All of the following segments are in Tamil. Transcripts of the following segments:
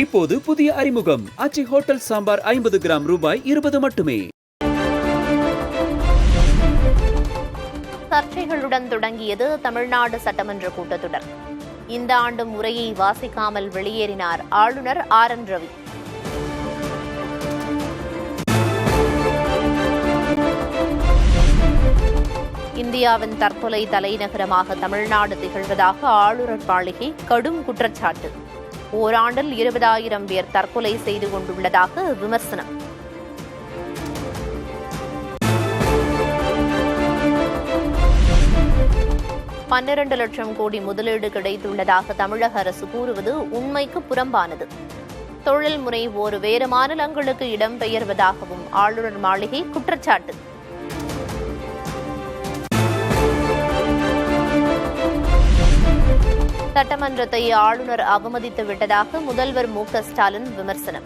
இப்போது புதிய அறிமுகம் ஆச்சி ஹோட்டல் சாம்பார் 50 கிராம் ரூபாய் 20 மட்டுமே. சர்ச்சைகளுடன் தொடங்கியது தமிழ்நாடு சட்டமன்ற கூட்டத்தொடர். இந்த ஆண்டு உரையை வாசிக்காமல் வெளியேறினார் ஆளுநர் RN ரவி. இந்தியாவின் தற்கொலை தலைநகரமாக தமிழ்நாடு திகழ்வதாக ஆளுநர் மாளிகை கடும் குற்றச்சாட்டு. ஓராண்டில் 20,000 பேர் தற்கொலை செய்து கொண்டுள்ளதாக விமர்சனம். $12 லட்சம் கோடி முதலீடு கிடைத்துள்ளதாக தமிழக அரசு கூறுவது உண்மைக்கு புறம்பானது. தொழில் முனைவோர் வேறு மாநிலங்களுக்கு இடம்பெயர்வதாகவும் ஆளுநர் மாளிகை குற்றச்சாட்டு. சட்டமன்றத்தை ஆளுநர் அவமதித்து விட்டதாக முதல்வர் மு.க.ஸ்டாலின் விமர்சனம்.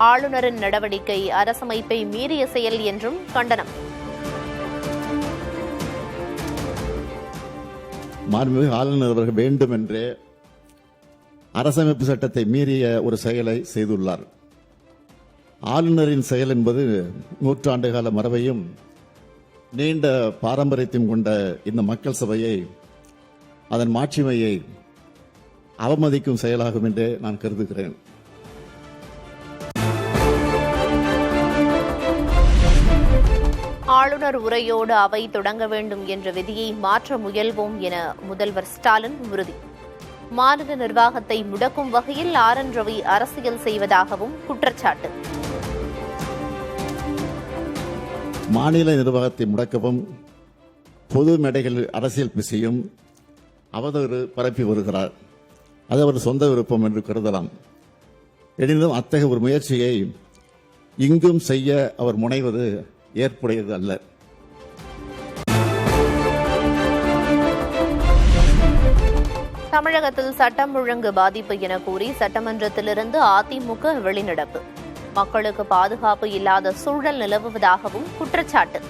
ஆளுநரின் நடவடிக்கை அரசமைப்பை மீறிய செயல் என்றும் கண்டனம். மாண்புமிகு ஆளுநர் அவர்கள் வேண்டுமென்றே அரசமைப்பு சட்டத்தை மீறிய ஒரு செயலை செய்துள்ளார். ஆளுநரின் செயல் என்பது நூற்றாண்டுகால மரபையும் நீண்ட பாரம்பரியத்தையும் கொண்ட இந்த மக்கள் சபையை, அதன் மாட்சிமையை அவமதிக்கும் செயலாகும் என்றே நான் கருதுகிறேன். ஆளுநர் உரையோடு அவை தொடங்க வேண்டும் என்ற விதியை மாற்ற முயல்வோம் என முதல்வர் ஸ்டாலின் உறுதி. மாநில நிர்வாகத்தை முடக்கும் வகையில் RN ரவி அரசியல் செய்வதாகவும் குற்றச்சாட்டு. மாநில நிர்வாகத்தை முடக்கவும் பொது மேடைகளில் அரசியல் பேசியும் அவதூறு பரப்பி வருகிறார். அது அவர் சொந்த விருப்பம் என்று கருதலாம். எனினும் அத்தகைய ஒரு முயற்சியை இங்கும் செய்ய அவர் முனைவது ஏற்புடையது அல்ல. தமிழகத்தில் சட்டம் ஒழுங்கு பாதிப்பு என கூறி சட்டமன்றத்திலிருந்து அதிமுக வெளிநடப்பு. மக்களுக்கு பாதுகாப்பு இல்லாத சூழல் நிலவுவதாகவும் குற்றச்சாட்டு.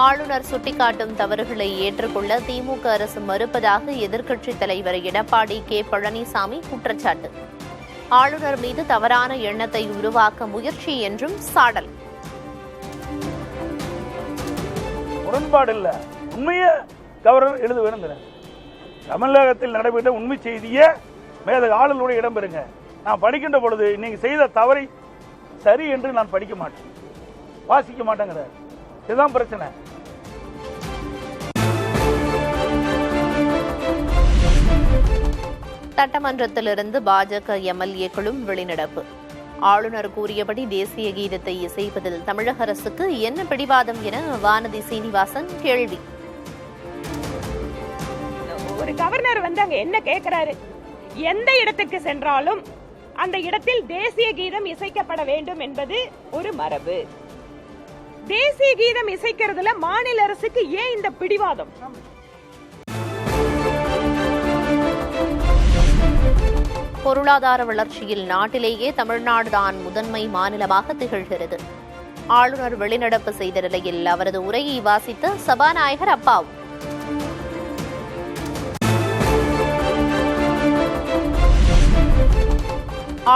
ஆளுநர் சுட்டிக்காட்டும் தவறுகளை ஏற்றுக்கொள்ள திமுக அரசு மறுப்பதாக எதிர்க்கட்சித் தலைவர் எடப்பாடி கே. பழனிசாமி குற்றச்சாட்டு. ஆளுநர் மீது தவறான எண்ணத்தை உருவாக்க முயற்சி என்றும் சாடல். முரண்பாடு இல்ல, உண்மையை கவர்னர் எழுத வேணும். தமிழகத்தில் நடைபெற்ற உண்மை செய்தியை மேத ஆளுநருடைய இடம்பெறுங்க. நான் படிக்கின்ற பொழுது நீங்க செய்த தவறை சரி என்று நான் படிக்க மாட்டேன், வாசிக்க மாட்டேங்கிற. இதுதான் பிரச்சனை. சட்டமன்றத்திலிருந்து பாஜக MLA-க்களும் வெளிநடப்பு. ஆளுநர் கூறியபடி தேசிய கீதத்தை இசைப்பதில் தமிழக அரசுக்கு என்ன பிடிவாதம் என வானதி சீனிவாசன் கேள்வி. ஒரு கவர்னர் அங்க என்ன கேட்கிறாரு? எந்த இடத்துக்கு சென்றாலும் அந்த இடத்தில் தேசிய கீதம் இசைக்கப்பட வேண்டும் என்பது ஒரு மரபு. தேசிய கீதம் இசைக்கிறதுல மாநில அரசுக்கு ஏன் இந்த பிடிவாதம்? பொருளாதார வளர்ச்சியில் நாட்டிலேயே தமிழ்நாடுதான் முதன்மை மாநிலமாக திகழ்கிறது. ஆளுநர் வெளிநடப்பு செய்த நிலையில் அவரது உரையை வாசித்த சபாநாயகர் அப்பாவு.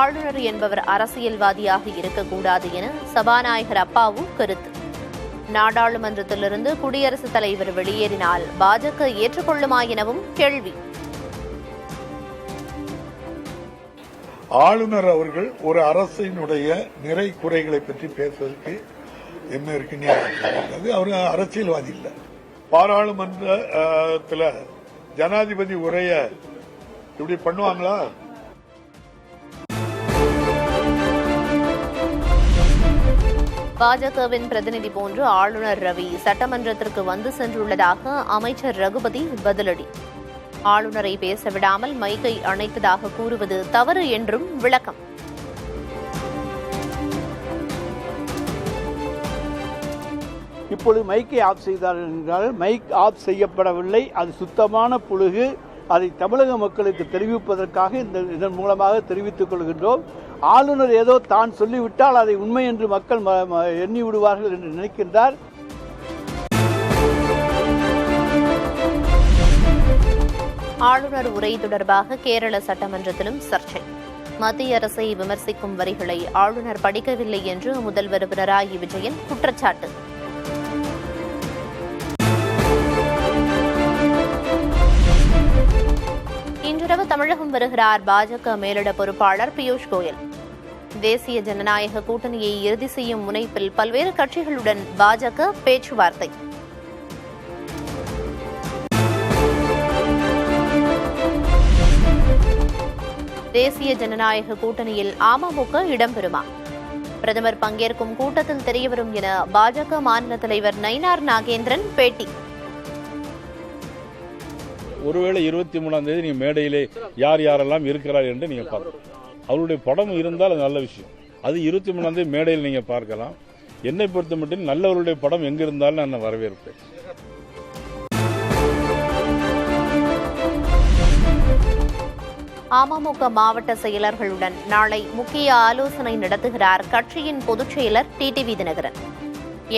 ஆளுநர் என்பவர் அரசியல்வாதியாக இருக்கக்கூடாது என சபாநாயகர் அப்பாவு கருத்து. நாடாளுமன்றத்திலிருந்து குடியரசுத் தலைவர் வெளியேறினால் பாஜக ஏற்றுக்கொள்ளுமா எனவும் கேள்வி. ஆளுநர் அவர்கள் ஒரு அரசினுடைய நிறை குறைகளை பற்றி பேசுவதற்கு என்ன இருக்கு? அவர் அரசியல்வாதி இல்ல. பாராளுமன்றத்தில் ஜனாதிபதி உரைய இப்படி பண்ணுவாங்களா? பாஜகவின் பிரதிநிதி போன்று ஆளுநர் ரவி சட்டமன்றத்திற்கு வந்து சென்றுள்ளதாக அமைச்சர் ரகுபதி பதிலடி. ஆளுநரை பேச விடாமல் மைக்கை அணைத்ததாக கூறுவது தவறு என்றும் விளக்கம். இப்பொழுது மைக்கை ஆஃப் செய்தார் என்றால் மைக் ஆஃப் செய்யப்படவில்லை, அது சுத்தமான புழுகு. அதை தமிழக மக்களுக்கு தெரிவிப்பதற்காக இதன் மூலமாக தெரிவித்துக் கொள்கின்றோம். ஆளுநர் ஏதோ தான் சொல்லிவிட்டால் அதை உண்மை என்று மக்கள் எண்ணி விடுவார்கள் என்று நினைக்கின்றார். ஆளுநர் உரை தொடர்பாக கேரள சட்டமன்றத்திலும் சர்ச்சை. மத்திய அரசை விமர்சிக்கும் வரிகளை ஆளுநர் படிக்கவில்லை என்று முதல்வர் பினராயி விஜயன் குற்றச்சாட்டு. இன்றிரவு தமிழகம் வருகிறார் பாஜக மேலிட பொறுப்பாளர் பியூஷ் கோயல். தேசிய ஜனநாயக கூட்டணியை இறுதி செய்யும் முனைப்பில் பல்வேறு கட்சிகளுடன் பாஜக பேச்சுவார்த்தை. தேசிய ஜனநாயக கூட்டணியில் அமமுக இடம்பெறுமா? பிரதமர் பங்கேற்கும் கூட்டத்தில் தெரியவரும் என பாஜக மாநில தலைவர் நயினார் நாகேந்திரன் பேட்டி. ஒருவேளை 23ஆம் தேதி நீங்க மேடையிலே யார் யாரெல்லாம் இருக்கிறார் என்று நீங்க பார்க்கலாம். அவருடைய படம் இருந்தால் அது நல்ல விஷயம். அது 23ஆம் தேதி மேடையில் நீங்க பார்க்கலாம். என்னை பொறுத்த மட்டும் நல்லவருடைய படம் எங்க இருந்தாலும் நான் வரவேற்பேன். அமமுக மாவட்ட செயலர்களுடன் நாளை முக்கிய ஆலோசனை நடத்துகிறார் கட்சியின் பொதுச் செயலர் டிடிவி தினகரன்.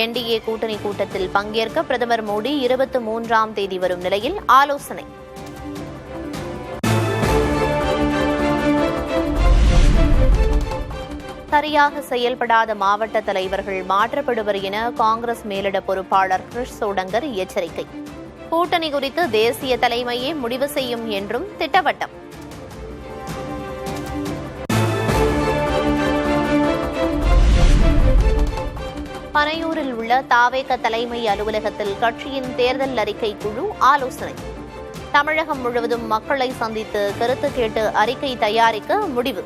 என்டிஏ கூட்டணி கூட்டத்தில் பங்கேற்க பிரதமர் மோடி 23ஆம் தேதி வரும் நிலையில் ஆலோசனை. சரியாக செயல்படாத மாவட்ட தலைவர்கள் மாற்றப்படுவர் என காங்கிரஸ் மேலிட பொறுப்பாளர் கிரிஷ் சோடங்கர் எச்சரிக்கை. கூட்டணி குறித்து தேசிய தலைமையே முடிவு செய்யும் என்றும் திட்டவட்டம். பனையூரில் உள்ள தாவேக தலைமை அலுவலகத்தில் கட்சியின் தேர்தல் அறிக்கை குழு ஆலோசனை. தமிழகம் முழுவதும் மக்களை சந்தித்து கருத்து கேட்டு அறிக்கை தயாரிக்க முடிவு.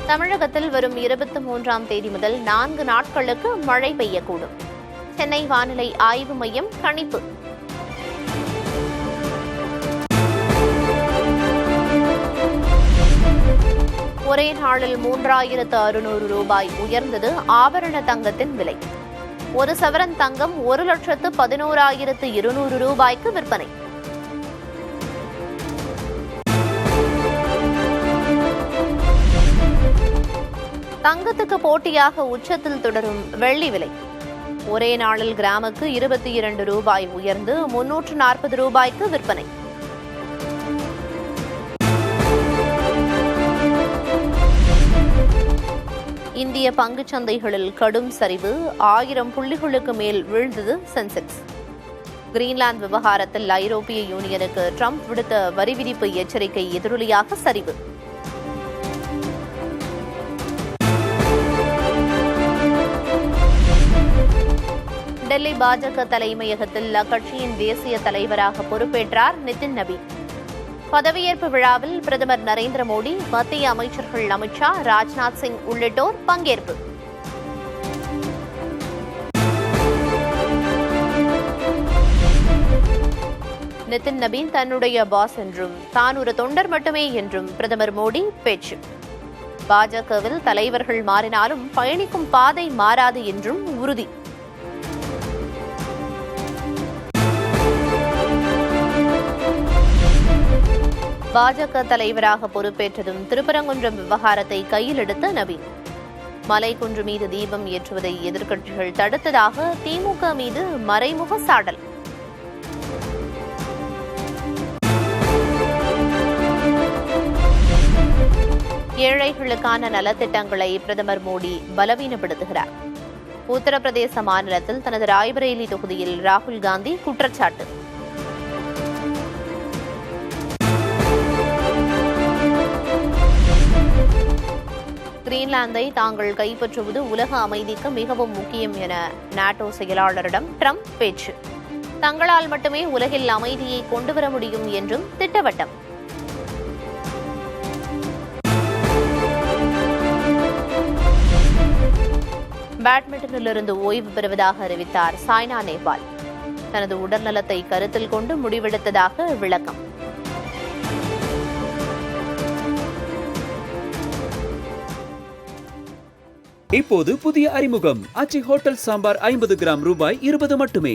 தமிழகத்தில் வரும் 23ஆம் தேதி முதல் 4 நாட்களுக்கு மழை பெய்யக்கூடும். சென்னை வானிலை ஆய்வு மையம் கணிப்பு. ஒரே நாளில் 3600 ரூபாய் உயர்ந்தது ஆபரண தங்கத்தின் விலை. ஒரு சவரன் தங்கம் 1,11,200 ரூபாய்க்கு விற்பனை. தங்கத்துக்கு போட்டியாக உச்சத்தில் தொடரும் வெள்ளி விலை. ஒரே நாளில் கிராமுக்கு 22 ரூபாய் உயர்ந்து 340 ரூபாய்க்கு விற்பனை. இந்திய பங்குச் சந்தைகளில் கடும் சரிவு. 1000 புள்ளிகளுக்கு மேல் வீழ்ந்தது சென்செக்ஸ். கிரீன்லாந்து விவகாரத்தில் ஐரோப்பிய யூனியனுக்கு ட்ரம்ப் விடுத்த வரி விதிப்பு எச்சரிக்கை எதிரொலியாக சரிவு. டெல்லி பாஜக தலைமையகத்தில் அக்கட்சியின் தேசிய தலைவராக பொறுப்பேற்றார் நிதின் நபீன். பதவியேற்பு விழாவில் பிரதமர் நரேந்திர மோடி, மத்திய அமைச்சர்கள் அமித் ஷா, ராஜ்நாத் சிங் உள்ளிட்டோர் பங்கேற்பு. நிதின் நபீன் தன்னுடைய பாஸ் என்றும் தான் ஒரு தொண்டர் மட்டுமே என்றும் பிரதமர் மோடி பேச்சு. பாஜகவில் தலைவர்கள் மாறினாலும் பயணிக்கும் பாதை மாறாது என்றும் உறுதி. பாஜக தலைவராக பொறுப்பேற்றதும் திருப்பரங்குன்றம் விவகாரத்தை கையில் எடுத்த நபீன். மலைக்குன்று மீது தீபம் ஏற்றுவதை எதிர்க்கட்சிகள் தடுத்ததாக திமுக மீது மறைமுக சாடல். ஏழைகளுக்கான நலத்திட்டங்களை பிரதமர் மோடி பலவீனப்படுத்துகிறார். உத்தரப்பிரதேச மாநிலத்தில் தனது ராய்பரேலி தொகுதியில் ராகுல் காந்தி குற்றச்சாட்டு. கிரீன்லாந்தை தாங்கள் கைப்பற்றுவது உலக அமைதிக்கு மிகவும் முக்கியம் என நாட்டோ செயலாளரிடம் ட்ரம்ப் பேச்சு. தங்களால் மட்டுமே உலகில் அமைதியை கொண்டுவர முடியும் என்றும் திட்டவட்டம். பேட்மிண்டனிலிருந்து ஓய்வு பெறுவதாக அறிவித்தார் சாய்னா நேவால். தனது உடல்நலத்தை கருத்தில் கொண்டு முடிவெடுத்ததாக விளக்கம். இப்போது புதிய அறிமுகம் ஆச்சி ஹோட்டல் சாம்பார் 50 கிராம் ரூபாய் 20 மட்டுமே.